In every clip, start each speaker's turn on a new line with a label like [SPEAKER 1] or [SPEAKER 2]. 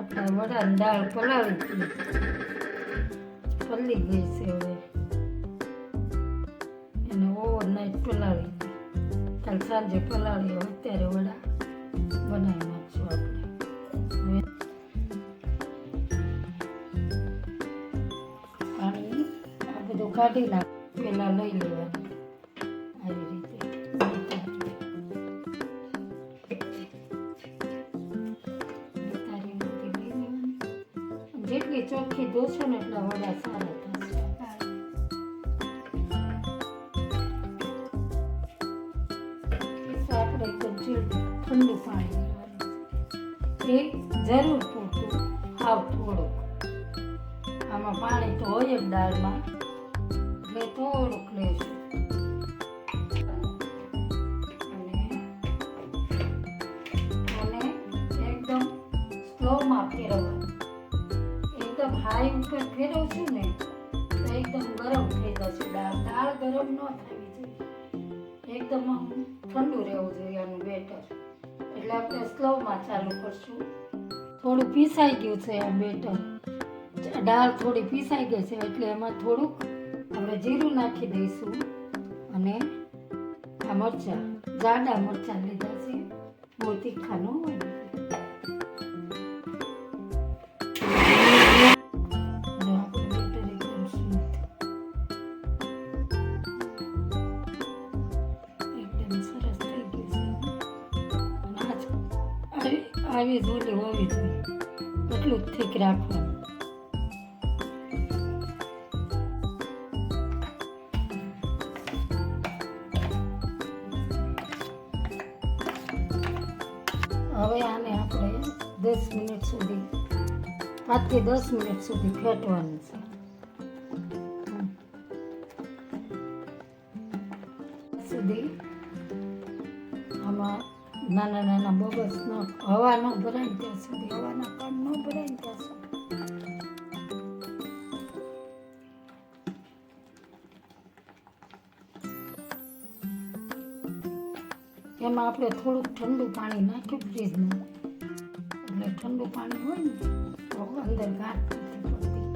[SPEAKER 1] વડાની દાળ પલાળી પલળી ગઈ છે. હવે એને ઓવરનાઇટ પલાળી કાલ સાંજે પલાળી. અત્યારે વડા બનાવી નાખશું આપણે. પાણી આ બધું કાઢી નાખ પેલા લઈ લેવાનું આવી રીતે. જેટલી ચોખ્ખી ધોશો ને એટલા વડા સારા થશે. આપણે એકદમ ઠંડુ પાણી લેવાનું. એ જરૂર પૂરતું હાવ થોડુંક. આમાં પાણી તો હોય જ દાળમાં, એટલે થોડુંક લેશું. અને એકદમ સ્લોમાં ફેરવવાનું. એકદમ હાઈ ઉપર ફેરવશું ને તો એકદમ ગરમ થઈ જશે દાળ. દાળ ગરમ ન થવી જોઈએ, એકદમ ઠંડુ રહેવું જોઈએ આનું બેટર. એટલે આપણે સ્લોમાં ચાલુ કરશું. થોડું પીસાઈ ગયું છે આ બેટર, દાળ થોડી પીસાઈ ગઈ છે એટલે એમાં થોડુંક આપણે જીરું નાખી દઈશું. અને આ મરચાં, જાડા મરચાં લીધા છે, બહુ તીખા ન હોય. આવી ધૂલી હોવી જોઈએ, એટલું જ ઠીક રાખવાનું. હવે આને આપણે 10 મિનિટ સુધી, 5 થી 10 મિનિટ સુધી ફેટવાનું છે. સુધી આમાં નાના નાના બબલ્સ હવા ન ભરાય ત્યાં સુધી, હવાના કણ ન ભરાય ત્યાં સુધી. એમાં આપણે થોડુંક ઠંડુ પાણી નાખ્યું ફ્રીજનું, એટલે ઠંડુ પાણી હોય ને તો અંદર ગાંઠ નથી પડતી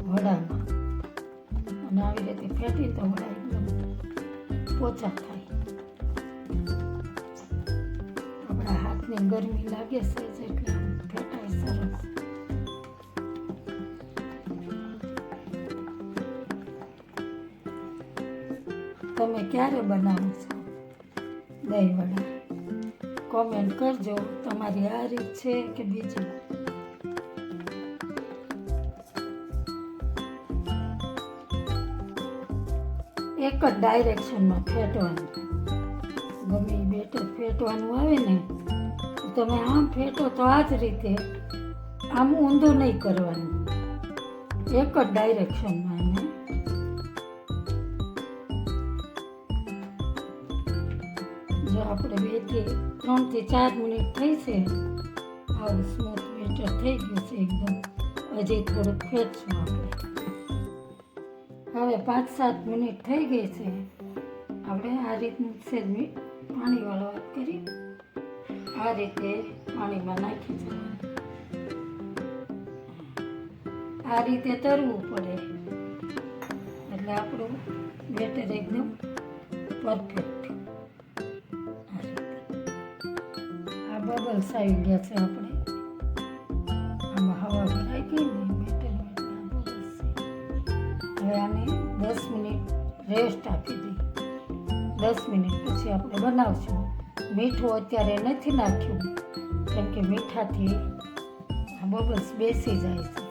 [SPEAKER 1] વડામાં. અને આવી રીતે ફેટી તો વડા એકદમ પોચા થાય. હાથની ગરમી લાગે છે એટલે ફેટાય સરસ. તમે ક્યારે બનાવો છો દહીં વડા? કોમેન્ટ કરજો તમારી આ રીત છે કે બીજી. એક જ ડાયરેક્શનમાં ફેટવાનું. ગમે એ બેટર ફેટવાનું આવે ને તમે આમ ફેટો તો આ જ રીતે, આમ ઊંધું નહીં કરવાનું, એક જ ડાયરેક્શનમાં. એને જો આપણે 2 થી 3 થી 4 મિનિટ થઈ છે, આવું સ્મૂથ બેટર થઈ ગયું છે એકદમ. હજી થોડુંક ફેટશું આપણે. હવે 5-7 મિનિટ થઈ ગઈ છે. આપણે આ રીતનું પાણીવાળો વાત કરી આ રીતે પાણીમાં નાખી દેવાનું. આ રીતે તરવું પડે એટલે આપણું બેટર એકદમ પરફેક્ટ. આ બબલ્સ આવી ગયા છે. આપણે આમાં હવા ભરાઈ ગઈ ને બેટરમાં, એટલે આ બબલ્સ છે. હવે આને 10 મિનિટ રેસ્ટ આપી દઈએ. 10 મિનિટ પછી આપણે બનાવશું. મીઠું અત્યારે નથી નાખ્યું કેમ કે મીઠાથી આ બબલ્સ બેસી જાય છે.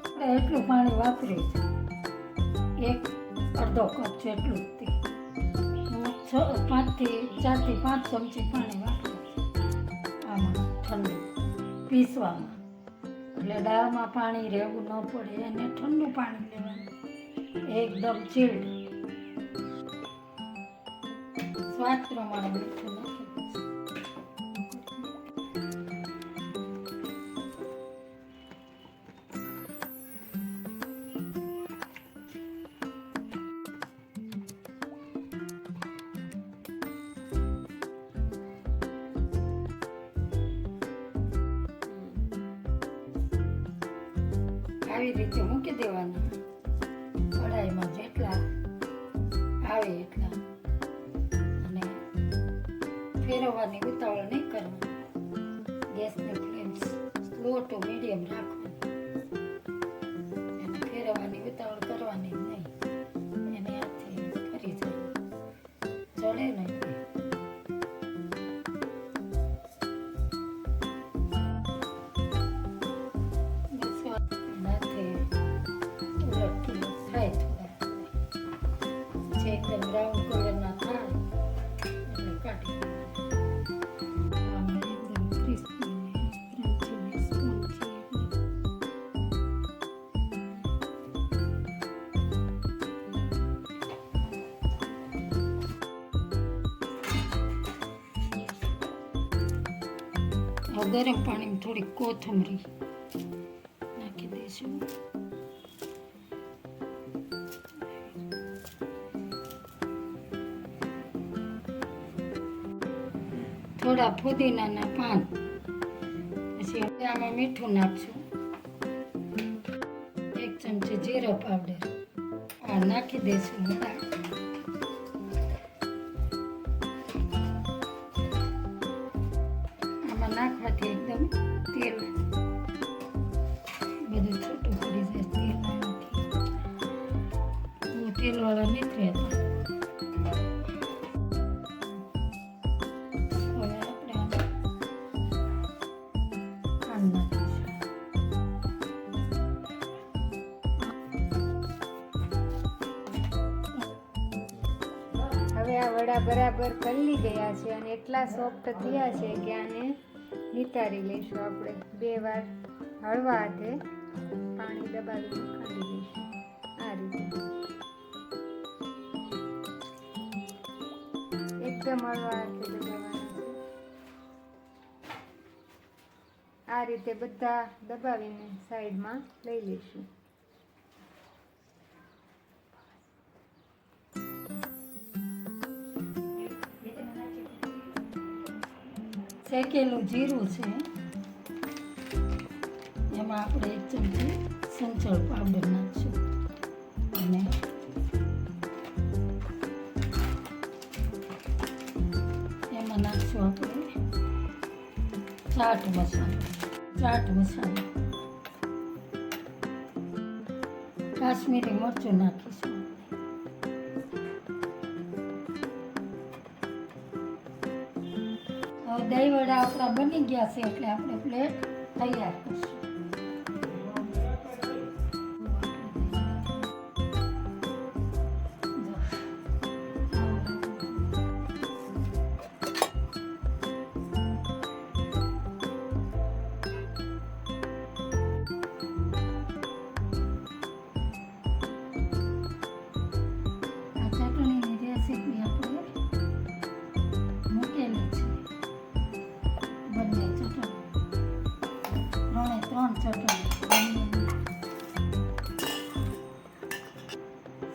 [SPEAKER 1] આપણે એટલું પાણી વાપર્યું છે, અડધો કપ જેટલું જ. 4 થી 5 ચમચી પાણી વાપર્યું આમાં ઠંડુ પીસવામાં. એટલે દાળમાં પાણી રહેવું ન પડે, એને ઠંડુ પાણી લેવાનું, એકદમ ચીલ્ડ. સ્વાદ પ્રમાણે મીઠું નાખી દઈશું. આવી રીતે મૂકી દેવાના. કઢાઈમાં જેટલા આવે એટલા, અને ફેરવવાની ઉતાવળ નહીં કરવાની. ગેસની ફ્લેમ સ્લો ટુ મીડિયમ રાખવાની, અને ફેરવવાની ઉતાવળ કરવાની નહીં. એને હાથથી ફરી જાય, ચડે નહીં. એકદમ બ્રાઉન કલરના થાય એટલે કાઢી એકદમ ક્રિસ્પી ને ક્રન્ચી ને સ્પોન્જી. ગરમ પાણીમાં થોડી કોથમરી નાખી દઈશું. થોડા ફુદીનાના પાન, પછી આમાં મીઠું નાખશું. 1 ચમચી જીરો પાવડર આ નાખી દઈશું. આમાં નાખવાથી એકદમ તેલ બધું છૂટું પડી જાય. તેલ નાખી હું તેલવાળા નથી રહેતા.
[SPEAKER 2] હવે આ વડા બરાબર કલી ગયા છે અને એટલા સોફ્ટ થયા છે કે આને નિતારી લઈશું. આપણે 2 વાર હળવા હાથે પાણી દબાવીને કાઢી લઈશું. આ રીતે એકદમ હળવા હાથે દબાવવાના છે. આ રીતે બધા દબાવીને સાઈડમાં લઈ લઈશું.
[SPEAKER 1] શેકેલું જીરું છે, એમાં આપણે 1 ચમચી સંચળ પાવડર નાખશું, અને એમાં નાખશું આપણે ચાટ મસાલો, કાશ્મીરી મરચું નાખીશું. દહીં વડા આપણા બની ગયા છે એટલે આપણે પ્લેટ તૈયાર કરશું. આ ચટણીની રેસીપી આપણે મૂકેલી છે. બંને ચટણી, 3 ચટણી,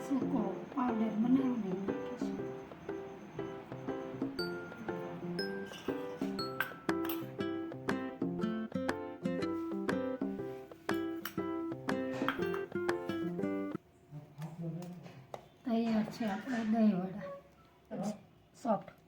[SPEAKER 1] સૂકો પાવડર બનાવીને નાખીશું. તૈયાર છે આપણે દહીં વડા સોફ્ટ.